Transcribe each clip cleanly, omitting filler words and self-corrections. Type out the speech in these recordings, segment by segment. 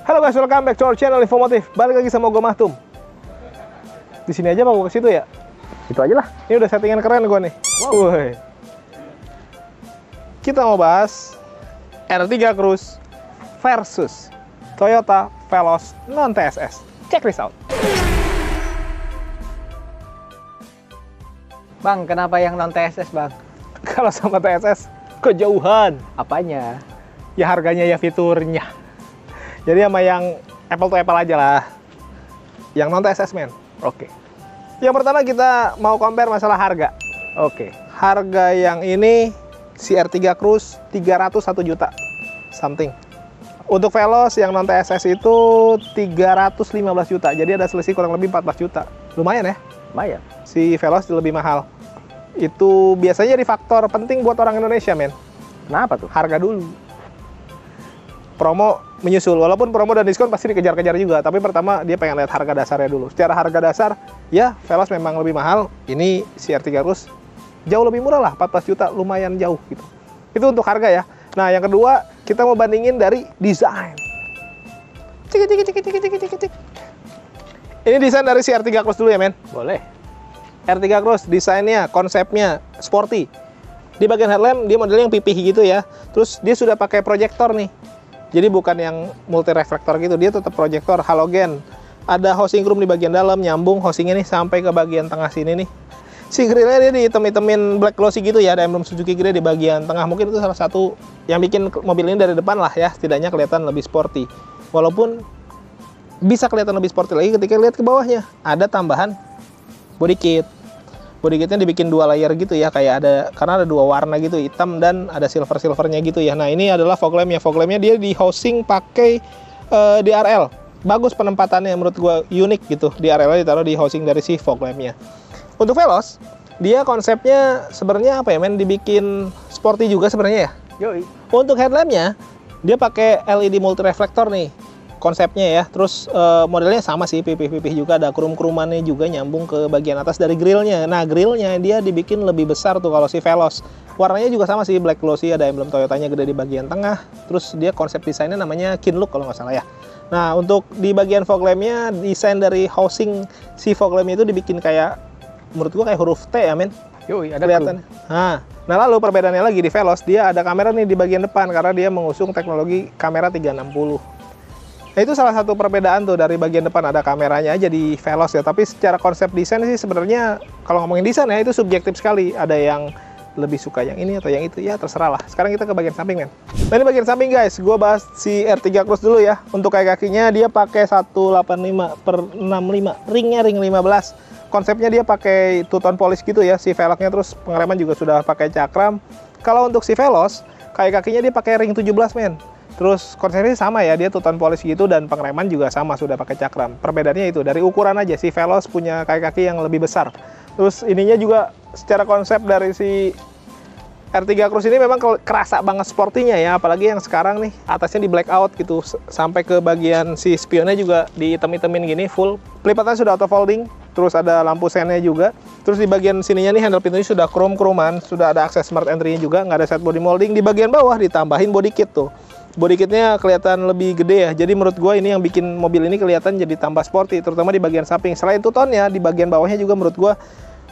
Halo guys, welcome back to our channel Infomotif. Balik lagi sama gue Mahtum. Di sini aja mau ke situ ya? Itu aja lah. Ini udah settingan keren gue nih. Wow. Kita mau bahas R3 Cruise versus Toyota Veloz non TSS. Check this out. Bang, kenapa yang non TSS, Bang? Kalau sama TSS kejauhan. Apanya? Ya harganya ya fiturnya. Jadi sama yang apple to apple aja lah. Yang non TSS men. Oke. Yang pertama kita mau compare masalah harga. Oke. Harga yang ini si R3 Cruise 301 juta something. Untuk Veloz yang non TSS itu 315 juta. Jadi ada selisih kurang lebih 14 juta. Lumayan ya? Lumayan. Si Veloz lebih mahal. Itu biasanya jadi faktor penting buat orang Indonesia men. Kenapa tuh? Harga dulu. Promo menyusul, walaupun promo dan diskon pasti dikejar-kejar juga, tapi pertama dia pengen lihat harga dasarnya dulu. Secara harga dasar, ya Veloz memang lebih mahal. Ini si R3 Cruise jauh lebih murah lah, 14 juta, lumayan jauh gitu. Itu untuk harga ya. Nah, yang kedua, kita mau bandingin dari desain. Cik. Ini desain dari si R3 Cruise dulu ya, men. Boleh. R3 Cruise, desainnya, konsepnya, sporty. Di bagian headlamp, dia modelnya yang pipih gitu ya. Terus dia sudah pakai proyektor nih. Jadi bukan yang multi reflektor gitu, dia tetap proyektor halogen. Ada housing room di bagian dalam, nyambung housingnya nih sampai ke bagian tengah sini nih. Si grillnya dia dihitam-hitamin black glossy gitu ya, ada emblem Suzuki grill di bagian tengah. Mungkin itu salah satu yang bikin mobil ini dari depan lah ya, setidaknya kelihatan lebih sporty. Walaupun bisa kelihatan lebih sporty lagi ketika lihat ke bawahnya. Ada tambahan body kit. Body kitnya dibikin dua layer gitu ya, kayak ada, karena ada dua warna gitu, hitam dan ada silvernya gitu ya. Nah ini adalah fog lampnya. Fog lampnya dia di housing pakai DRL. Bagus penempatannya, menurut gua unik gitu. DRL ditaruh di housing dari si fog lampnya. Untuk Veloz, dia konsepnya sebenarnya apa ya men, dibikin sporty juga sebenarnya ya. Yoi. Untuk headlampnya dia pakai LED multi reflektor nih konsepnya ya. Terus modelnya sama sih, pipih-pipih juga, ada krum-krumannya juga nyambung ke bagian atas dari grillnya. Nah grillnya dia dibikin lebih besar tuh kalau si Veloz. Warnanya juga sama sih, black glossy, ada emblem Toyotanya gede di bagian tengah. Terus dia konsep desainnya namanya Kinlook kalau nggak salah ya. Nah untuk di bagian fog lampnya, desain dari housing si fog lampnya itu dibikin kayak, menurut gua kayak huruf T ya men. Yoi, ada kelihatan. Nah lalu perbedaannya lagi di Veloz, dia ada kamera nih di bagian depan karena dia mengusung teknologi kamera 360. Nah, itu salah satu perbedaan tuh, dari bagian depan ada kameranya aja di Veloz ya. Tapi secara konsep desain sih sebenarnya kalau ngomongin desain ya itu subjektif sekali. Ada yang lebih suka yang ini atau yang itu, ya terserah lah. Sekarang kita ke bagian samping men. Nah ini bagian samping guys, gue bahas si R3 Cruise dulu ya. Untuk kakinya dia pakai 185/65, ringnya ring 15. Konsepnya dia pakai two-tone polish gitu ya si velgnya, terus pengereman juga sudah pakai cakram. Kalau untuk si Veloz, kakinya dia pakai ring 17 men. Terus konsepnya sama ya, dia two-tone polish gitu dan pengereman juga sama, sudah pakai cakram. Perbedaannya itu dari ukuran aja, si Veloz punya kaki yang lebih besar. Terus ininya juga secara konsep dari si R3 Cruise ini memang kerasa banget sportinya ya, apalagi yang sekarang nih atasnya di blackout gitu, sampai ke bagian si spionnya juga dihitam-hitamin gini full. Pelipatannya sudah auto folding, terus ada lampu sennya juga. Terus di bagian sininya nih handle pintunya sudah chrome-chroman, sudah ada akses smart entry-nya juga, nggak ada set body molding. Di bagian bawah ditambahin body kit tuh. Body kitnya kelihatan lebih gede ya, jadi menurut gue ini yang bikin mobil ini kelihatan jadi tambah sporty, terutama di bagian samping. Selain two-tone-nya, di bagian bawahnya juga menurut gue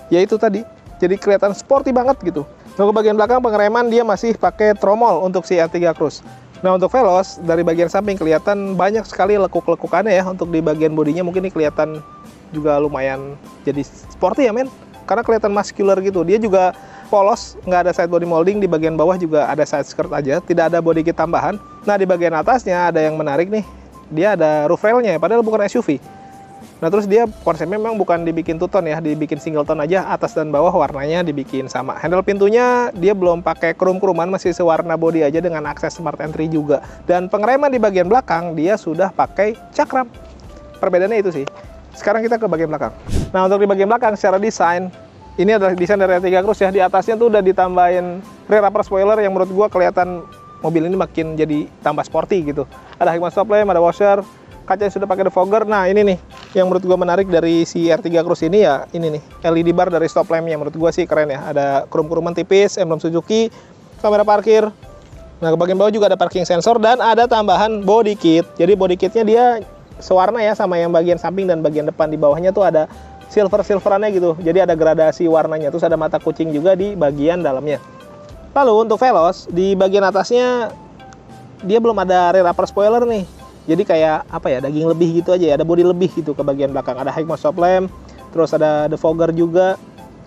ya itu tadi, jadi kelihatan sporty banget gitu. Nah, ke bagian belakang pengereman dia masih pakai tromol untuk si R3 Cruise. Nah untuk Veloz, dari bagian samping kelihatan banyak sekali lekuk-lekukannya ya. Untuk di bagian bodinya mungkin ini kelihatan juga lumayan jadi sporty ya men, karena kelihatan muscular gitu. Dia juga polos, nggak ada side body molding. Di bagian bawah juga ada side skirt aja, tidak ada body kit tambahan. Nah di bagian atasnya ada yang menarik nih, dia ada roof railnya, padahal bukan SUV. Nah terus dia konsepnya memang bukan dibikin two-tone ya, dibikin single tone aja, atas dan bawah warnanya dibikin sama. Handle pintunya dia belum pakai krum-kruman, masih sewarna body aja dengan akses smart entry juga. Dan pengereman di bagian belakang dia sudah pakai cakram. Perbedaannya itu sih. Sekarang kita ke bagian belakang. Nah untuk di bagian belakang secara desain, ini adalah desain dari R3 Cruise ya. Di atasnya tuh udah ditambahin rear upper spoiler yang menurut gua kelihatan mobil ini makin jadi tambah sporty gitu. Ada Hikman stop lamp, ada washer, kaca sudah pakai defogger. Nah ini nih yang menurut gua menarik dari si R3 Cruise ini ya, ini nih LED bar dari stop lampnya menurut gua sih keren ya. Ada krum-kruman tipis, emblem Suzuki, kamera parkir, Nah, ke bagian bawah juga ada parking sensor dan ada tambahan body kit. Jadi body kitnya dia sewarna ya sama yang bagian samping dan bagian depan. Di bawahnya tuh ada silverannya gitu. Jadi ada gradasi warnanya. Terus ada mata kucing juga di bagian dalamnya. Lalu untuk Veloz di bagian atasnya dia belum ada rear upper spoiler nih. Jadi kayak apa ya, daging lebih gitu aja ya. Ada body lebih gitu ke bagian belakang. Ada high stop lamp. Terus ada defogger juga.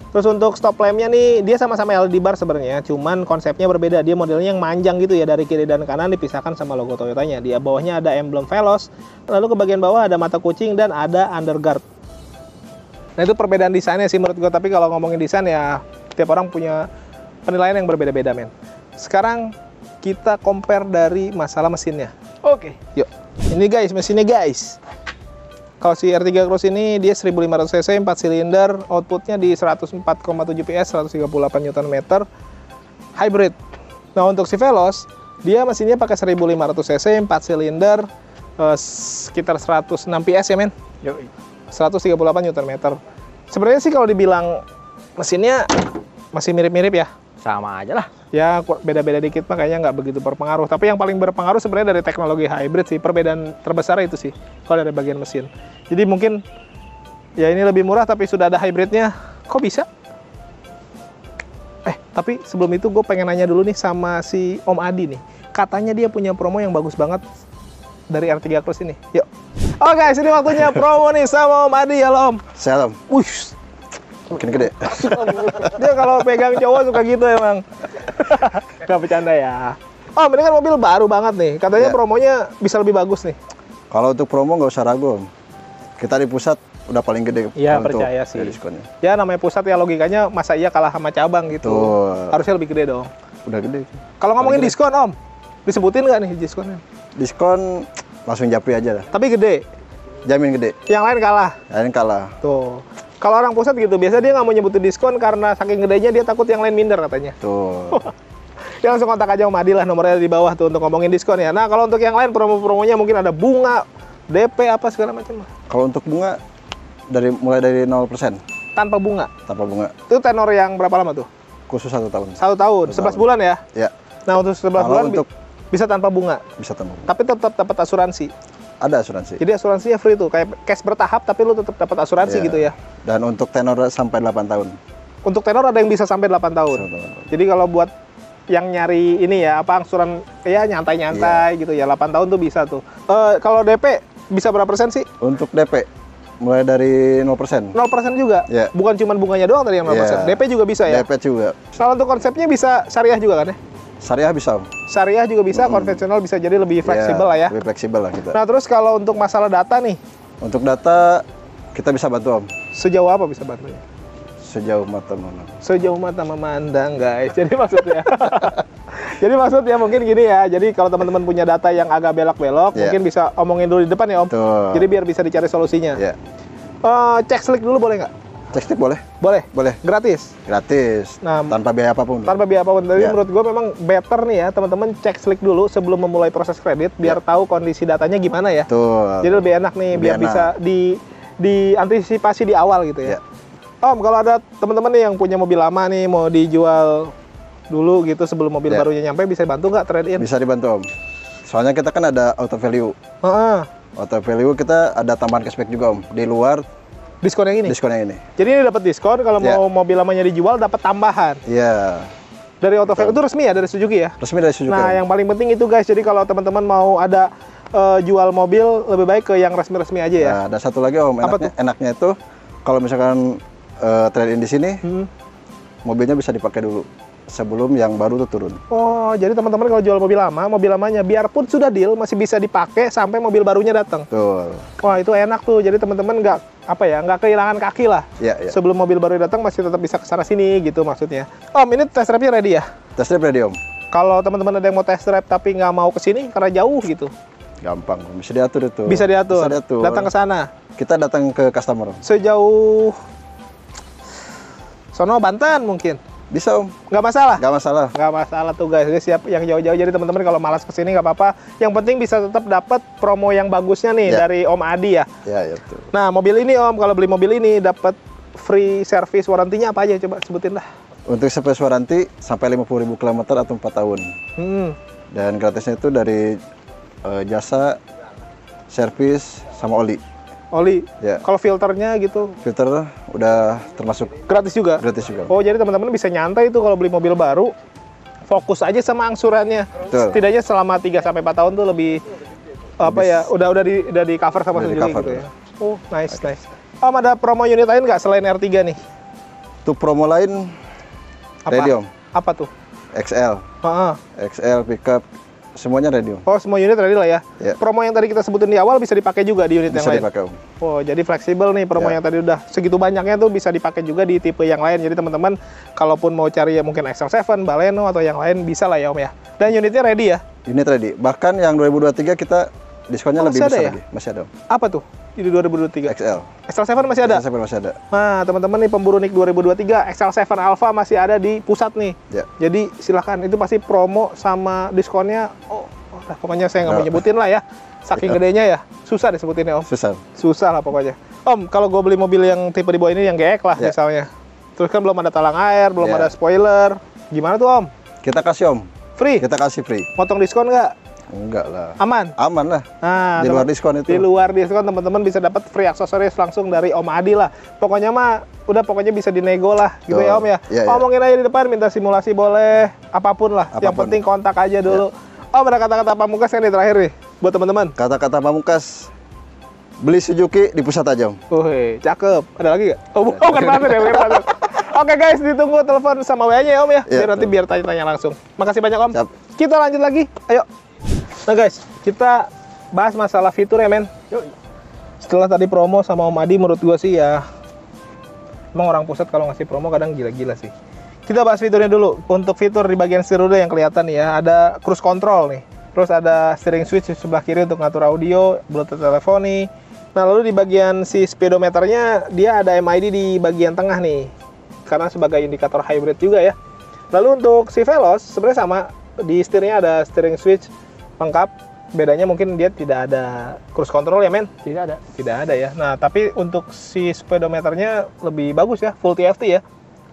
Terus untuk stop lampnya nih, dia sama-sama LED bar sebenarnya, cuman konsepnya berbeda. Dia modelnya yang manjang gitu ya, dari kiri dan kanan dipisahkan sama logo Toyotanya. Di bawahnya ada emblem Veloz, lalu ke bagian bawah ada mata kucing dan ada underguard. Nah itu perbedaan desainnya sih menurut gue, tapi kalau ngomongin desain ya, tiap orang punya penilaian yang berbeda-beda men. Sekarang kita compare dari masalah mesinnya. Oke, yuk. Ini guys, mesinnya guys. Kalau si R3 Cross ini dia 1500 cc 4 silinder, outputnya di 104,7 PS, 138 Nm, hybrid. Nah untuk si Veloz, dia mesinnya pakai 1500 cc 4 silinder, sekitar 106 PS ya men, 138 Nm. Sebenarnya sih kalau dibilang mesinnya masih mirip-mirip ya. Sama aja lah. Ya beda-beda dikit makanya nggak begitu berpengaruh. Tapi yang paling berpengaruh sebenarnya dari teknologi hybrid sih. Perbedaan terbesar itu sih kalau dari bagian mesin. Jadi mungkin ya ini lebih murah tapi sudah ada hybridnya. Kok bisa? Tapi sebelum itu gue pengen nanya dulu nih sama si Om Adi nih. Katanya dia punya promo yang bagus banget dari R3 Cross ini. Yuk. Oh guys, ini waktunya promo nih sama Om Adi ya Om. Salam. Wush. Makin gede. Dia kalau pegang cowok suka gitu emang. Gak bercanda ya. Oh, ini kan mobil baru banget nih. Katanya promonya bisa lebih bagus nih. Kalau untuk promo nggak usah ragu. Kita di pusat udah paling gede. Iya, percaya sih. Diskonnya. Ya namanya pusat ya logikanya masa iya kalah sama cabang gitu. Tuh. Harusnya lebih gede dong. Udah gede. Kalau ngomongin diskon Om, disebutin nggak nih diskonnya? Diskon langsung japri aja lah. Tapi gede. Jamin gede. Yang lain kalah. Yang kalah. Tuh. Kalau orang pusat gitu, biasa dia nggak mau nyebutin diskon karena saking gedenya dia takut yang lain minder katanya. Tuh. Ya langsung kontak aja Om Adi lah, nomornya di bawah tuh untuk ngomongin diskon ya. Nah kalau untuk yang lain promo-promonya mungkin ada bunga, DP apa segala macam. Kalau untuk bunga mulai dari 0%. Tanpa bunga. Tanpa bunga. Itu tenor yang berapa lama tuh? Khusus 1 tahun. 1 tahun, 11 bulan ya? Ya. Nah untuk 11 bulan untuk bisa tanpa bunga. Bisa tanpa bunga. Tapi tetap dapat asuransi. Ada asuransi. Jadi asuransinya free tuh, kayak cash bertahap tapi lu tetap dapat asuransi gitu ya. Dan untuk tenor sampai 8 tahun. Untuk tenor ada yang bisa sampai 8 tahun. Jadi kalau buat yang nyari ini ya, apa angsuran ya nyantai-nyantai gitu ya, 8 tahun tuh bisa tuh. Kalau DP bisa berapa persen sih? Untuk DP mulai dari 0%. 0% juga? Ya. Bukan cuma bunganya doang tadi yang 0%. DP juga bisa ya? DP juga. Kalau untuk konsepnya bisa syariah juga kan ya? Syariah bisa. Syariah juga bisa, konvensional bisa, jadi lebih fleksibel lah ya. Lebih fleksibel lah kita. Nah terus kalau untuk masalah data nih? Untuk data kita bisa bantu Om. Sejauh apa bisa bantunya? Sejauh mata memandang. Sejauh mata memandang guys. Jadi maksudnya jadi maksudnya mungkin gini ya. Jadi kalau teman-teman punya data yang agak belok-belok, mungkin bisa omongin dulu di depan ya Om. Tuh. Jadi biar bisa dicari solusinya. Cek slick dulu boleh nggak? Cek slick boleh? Boleh. Boleh. Gratis. Gratis. Nah, tanpa biaya apapun. Tanpa biaya apapun. Jadi menurut gue memang better nih ya teman-teman cek slick dulu sebelum memulai proses kredit biar tahu kondisi datanya gimana ya. Tuh. Jadi lebih enak nih biar bisa diantisipasi di awal gitu ya. Om, kalau ada teman-teman nih yang punya mobil lama nih mau dijual dulu gitu sebelum mobil barunya nyampe, bisa bantu nggak trade in? Bisa dibantu Om. Soalnya kita kan ada auto value. Auto value kita ada tambahan cashback juga Om. Di luar diskon yang ini? Diskon yang ini. Jadi ini dapat diskon kalau mau mobil lamanya dijual dapat tambahan. Iya. Dari auto value itu resmi ya dari Suzuki ya? Resmi dari Suzuki. Nah, yang paling penting itu guys. Jadi kalau teman-teman mau ada jual mobil lebih baik ke yang resmi-resmi aja ya. Nah, ada satu lagi Om, enaknya itu kalau misalkan trade in di sini, mobilnya bisa dipakai dulu sebelum yang baru tuh turun. Oh, jadi teman-teman kalau jual mobil lama, mobil lamanya biarpun sudah deal masih bisa dipakai sampai mobil barunya datang. Betul. Wah, itu enak tuh. Jadi teman-teman nggak kehilangan kaki lah. Iya. Sebelum mobil baru datang masih tetap bisa ke sana sini gitu maksudnya. Om, ini test drive-nya ready ya? Test drive ready Om. Kalau teman-teman ada yang mau test drive tapi nggak mau ke sini karena jauh gitu. Gampang, bisa diatur itu. Bisa diatur. Bisa diatur. Datang ke sana. Kita datang ke customer. Sejauh sono Banten mungkin. Bisa Om. Nggak masalah? Nggak masalah. Nggak masalah tuh guys. Jadi siap yang jauh-jauh. Jadi teman-teman kalau malas kesini nggak apa-apa. Yang penting bisa tetap dapat promo yang bagusnya nih dari Om Adi ya. Iya, betul. Nah mobil ini Om, kalau beli mobil ini dapat free service warantinya apa aja? Coba sebutin lah. Untuk service waranti sampai 50.000 km atau 4 tahun. Dan gratisnya itu dari jasa, servis, sama oli. Oli. Ya. Kalau filternya gitu Filter udah termasuk gratis juga. gratis juga. Oh, jadi teman-teman bisa nyantai itu kalau beli mobil baru, fokus aja sama angsurannya. Betul. Setidaknya selama 3 sampai 4 tahun tuh lebih apa ya? Udah di cover sama Udah di sendiri cover, gitu ya. Oh, nice. Om, ada promo unit lain nggak selain R3 nih? Untuk promo lain Apa? Radium, Apa tuh? XL, Heeh. XL pickup, semuanya Radium. Oh, semua unit ready lah ya. Ya. Promo yang tadi kita sebutin di awal bisa dipakai juga di unit Bisa yang lain. dipakai Om. Oh, jadi fleksibel nih promo Ya. yang tadi udah segitu banyaknya tuh bisa dipakai juga di tipe yang lain. Jadi teman-teman kalaupun mau cari ya mungkin XL7, Baleno atau yang lain bisa lah ya Om ya. Dan unitnya ready ya? Unit ready. Bahkan yang 2023 kita diskonnya Oh, lebih masih ada besar ya? lagi. Masih ada Om. Apa tuh? Di 2023. XL. XL7 masih ada? XL7 masih ada. Nah, teman-teman nih pemburu NIK 2023, XL7 Alpha masih ada di pusat nih. Ya. Jadi silahkan, itu pasti promo sama diskonnya. Nah, pokoknya saya nggak mau Nah. nyebutin lah ya. Saking gedenya ya, susah disebutinnya Om. Susah. Susah lah pokoknya. Om, kalau gue beli mobil yang tipe di bawah ini yang GX lah Ya. misalnya. Terus kan belum ada talang air, belum Ya. ada spoiler. Gimana tuh Om? Kita kasih Om. Free? Kita kasih free. Motong diskon nggak? Enggak lah. Aman? Aman lah. Nah, Di luar diskon itu. Di luar diskon teman-teman bisa dapat free aksesoris langsung dari Om Adi lah. Pokoknya mah pokoknya bisa dinego lah gitu ya Om ya. Iya, iya. Omongin aja di depan, minta simulasi boleh, apapun lah. Yang Apapun. penting kontak aja dulu. Om, ada kata-kata pamungkas yang di terakhir nih buat teman-teman. Kata-kata pamungkas. Beli Suzuki di pusat aja Om. Wih, cakep. Ada lagi nggak? Oh, bukan pasir ya, bukan pasir. Oke guys, ditunggu telepon sama WA-nya ya Om ya. Iya, Biar tanya-tanya langsung. Makasih banyak Om. Siap. Kita lanjut lagi. Ayo. Nah guys, kita bahas masalah fitur ya men. Setelah tadi promo sama Om Adi, menurut gua sih ya, emang orang pusat kalau ngasih promo kadang gila-gila sih. Kita bahas fiturnya dulu. Untuk fitur di bagian setir udah yang kelihatan nih ya, ada cruise control nih. Terus ada steering switch di sebelah kiri untuk ngatur audio, Bluetooth teleponi. Nah lalu di bagian si speedometernya dia ada MID di bagian tengah nih, karena sebagai indikator hybrid juga ya. Lalu untuk si Veloz sebenarnya sama, di setirnya ada steering switch lengkap. Bedanya mungkin dia tidak ada cruise control ya men? Tidak ada ya. Nah tapi untuk si speedometernya lebih bagus ya, full TFT ya.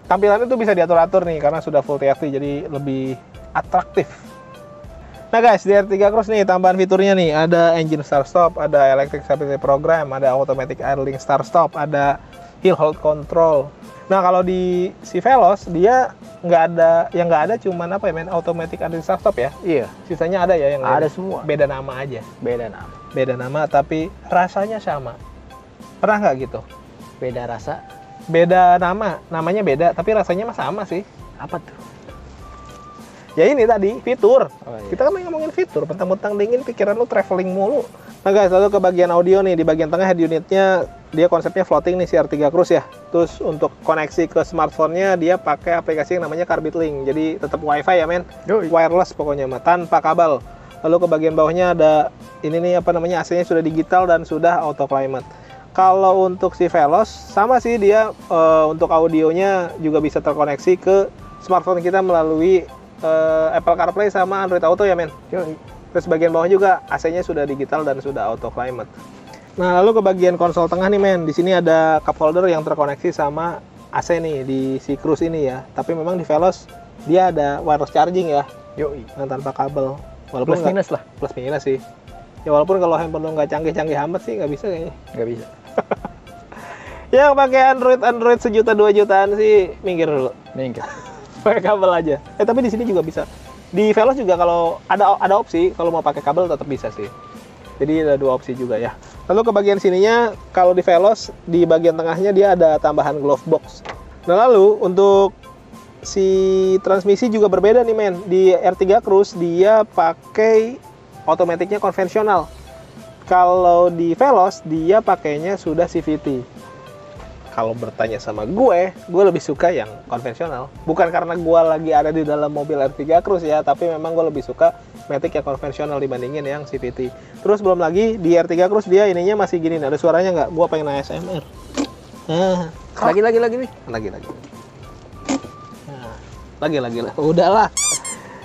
Tampilannya tuh bisa diatur-atur nih karena sudah full TFT, jadi lebih atraktif. Nah guys, di R3 Cross nih tambahan fiturnya nih, ada engine start stop, ada electric stability program, ada automatic idling start stop, ada hill hold control. Nah kalau di si Veloz dia nggak ada cuman apa ya men, automatic idling start stop ya. Iya. Sisanya ada ya yang Ada lain. semua. Beda nama aja. Beda Nama tapi rasanya sama. Pernah nggak gitu? Beda rasa. Beda nama, namanya beda tapi rasanya mah sama sih. Apa tuh? Ya ini tadi fitur. Oh, iya. Kita kan ngomongin fitur, mentang-mentang dingin pikiran lu traveling mulu. Nah guys, lalu ke bagian audio nih, di bagian tengah head unitnya dia konsepnya floating nih si R3 Cruise ya. Terus untuk koneksi ke smartphone-nya dia pakai aplikasi yang namanya Carbit Link. Jadi tetap WiFi ya men. Yoi. Wireless pokoknya mah, tanpa kabel. Lalu ke bagian bawahnya ada ini nih apa namanya, AC-nya sudah digital dan sudah auto climate. Kalau untuk si Veloz sama sih dia untuk audionya juga bisa terkoneksi ke smartphone kita melalui Apple CarPlay sama Android Auto ya men. Terus bagian bawah juga AC-nya sudah digital dan sudah auto climate. Nah lalu ke bagian konsol tengah nih men, di sini ada cup holder yang terkoneksi sama AC nih di si Cruise ini ya. Tapi memang di Veloz dia ada wireless charging ya, yang tanpa kabel. Walaupun Plus minus lah. plus minus sih. Ya walaupun kalau handphone lu nggak canggih-canggih amat sih nggak bisa kayaknya. Nggak bisa. Yang pakai Android sejuta 2 jutaan sih minggir dulu. Minggir. Pakai kabel aja. Tapi di sini juga bisa. Di Veloz juga kalau ada opsi kalau mau pakai kabel tetap bisa sih. Jadi ada 2 opsi juga ya. Lalu ke bagian sininya kalau di Veloz di bagian tengahnya dia ada tambahan glove box. Nah lalu untuk si transmisi juga berbeda nih men. Di R3 Cruise dia pakai otomatiknya konvensional. Kalau di Veloz dia pakainya sudah CVT. Kalau bertanya sama gue lebih suka yang konvensional. Bukan karena gue lagi ada di dalam mobil R3 Cruise ya, tapi memang gue lebih suka Matic yang konvensional dibandingin yang CVT. Terus belum lagi di R3 Cruise dia ininya masih gini, ada suaranya nggak? Gue pengen ASMR. Lagi nih. Lagi. Lagi. Udahlah.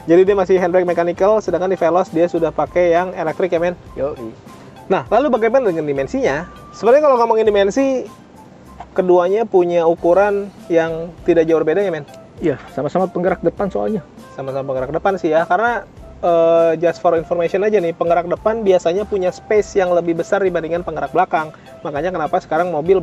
Jadi dia masih handbrake mechanical, sedangkan di Veloz dia sudah pakai yang elektrik ya men. Nah, lalu bagaimana dengan dimensinya? Sebenarnya kalau ngomongin dimensi, keduanya punya ukuran yang tidak jauh berbeda ya men. Iya, sama-sama penggerak depan soalnya. Sama-sama penggerak depan sih ya, karena just for information aja nih, penggerak depan biasanya punya space yang lebih besar dibandingkan penggerak belakang. Makanya kenapa sekarang mobil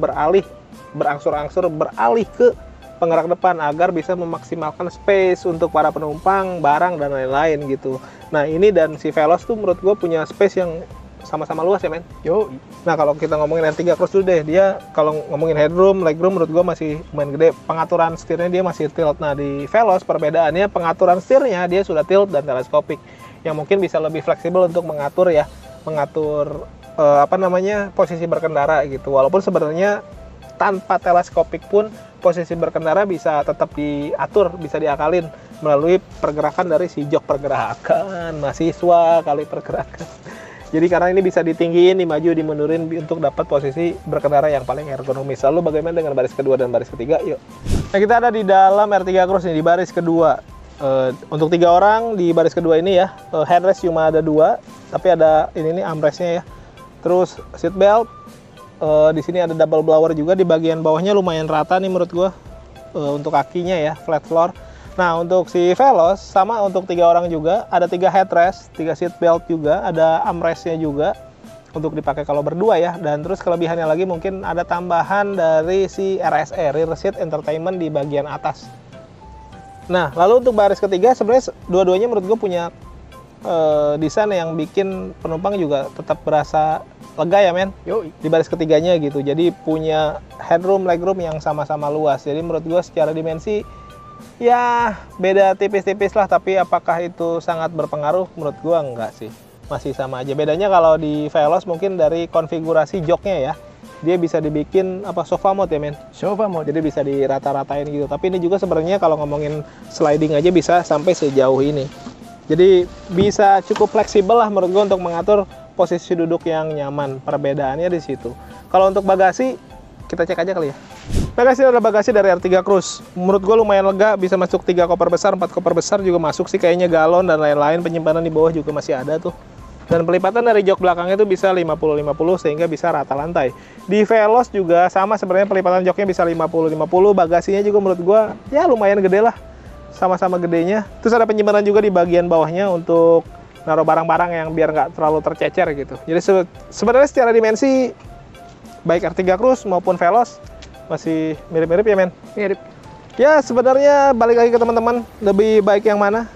berangsur-angsur beralih ke penggerak depan agar bisa memaksimalkan space untuk para penumpang, barang, dan lain-lain gitu. Nah ini dan si Veloz tuh menurut gue punya space yang sama-sama luas ya men. Yo. Nah kalau kita ngomongin R3 Cross dulu deh, dia kalau ngomongin headroom, legroom menurut gue masih lumayan gede. Pengaturan setirnya dia masih tilt. Nah di Veloz perbedaannya pengaturan setirnya dia sudah tilt dan teleskopik, yang mungkin bisa lebih fleksibel untuk mengatur posisi berkendara gitu. Walaupun sebenarnya tanpa teleskopik pun posisi berkendara bisa tetap diatur, bisa diakalin melalui pergerakan dari si jok pergerakan, mahasiswa kali pergerakan. Jadi karena ini bisa ditinggiin, dimaju, dimundurin untuk dapat posisi berkendara yang paling ergonomis. Lalu bagaimana dengan baris kedua dan baris ketiga? Yuk. Nah kita ada di dalam R3 Cross nih, di baris kedua. Untuk 3 orang di baris kedua ini ya, headrest cuma ada 2, tapi ada ini nih armrestnya ya. Terus seat belt, di sini ada double blower juga, di bagian bawahnya lumayan rata nih menurut gua. Untuk kakinya ya, flat floor. Nah untuk si Veloz sama untuk 3 orang juga, ada 3 headrest, 3 seat belt juga, ada armrestnya juga untuk dipakai kalau berdua ya. Dan terus kelebihannya lagi mungkin ada tambahan dari si RSE, Rear Seat Entertainment di bagian atas. Nah lalu untuk baris ketiga sebenarnya dua-duanya menurut gue punya desain yang bikin penumpang juga tetap berasa lega ya men. Yo. Di baris ketiganya gitu, jadi punya headroom, legroom yang sama-sama luas. Jadi menurut gue secara dimensi ya beda tipis-tipis lah, tapi apakah itu sangat berpengaruh? Menurut gua enggak sih, masih sama aja. Bedanya kalau di Veloz mungkin dari konfigurasi joknya ya, dia bisa dibikin sofa mode ya men. Sofa mode. Jadi bisa dirata-ratain gitu. Tapi ini juga sebenarnya kalau ngomongin sliding aja bisa sampai sejauh ini. Jadi bisa cukup fleksibel lah menurut gua untuk mengatur posisi duduk yang nyaman. Perbedaannya di situ. Kalau untuk bagasi kita cek aja kali ya. Bagasi ada bagasi dari R3 Cross. Menurut gue lumayan lega, bisa masuk 3 koper besar, 4 koper besar juga masuk sih kayaknya, galon dan lain-lain. Penyimpanan di bawah juga masih ada tuh. Dan pelipatan dari jok belakangnya itu bisa 50-50 sehingga bisa rata lantai. Di Veloz juga sama sebenarnya, pelipatan joknya bisa 50-50. Bagasinya juga menurut gue ya lumayan gede lah. Sama-sama gedenya. Terus ada penyimpanan juga di bagian bawahnya untuk naruh barang-barang yang biar nggak terlalu tercecer gitu. Jadi sebenarnya secara dimensi baik R3 Cross maupun Veloz masih mirip-mirip ya men? Mirip. Ya sebenarnya balik lagi ke teman-teman, lebih baik yang mana?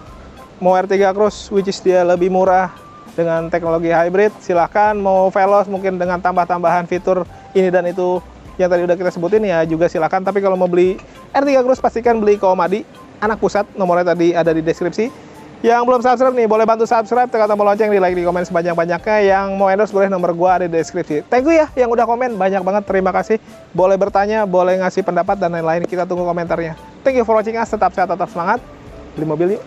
Mau R3 Cross which is dia lebih murah dengan teknologi hybrid, silahkan. Mau Veloz mungkin dengan tambah-tambahan fitur ini dan itu yang tadi udah kita sebutin ya juga silahkan. Tapi kalau mau beli R3 Cross pastikan beli ke Om Adi, anak pusat, nomornya tadi ada di deskripsi. Yang belum subscribe nih, boleh bantu subscribe, tekan tombol lonceng, di like, di komen sebanyak-banyaknya. Yang mau endorse boleh, nomor gua ada di deskripsi. Thank you ya yang udah komen, banyak banget, terima kasih. Boleh bertanya, boleh ngasih pendapat dan lain-lain, kita tunggu komentarnya. Thank you for watching us, tetap sehat, tetap semangat, beli mobil yuk.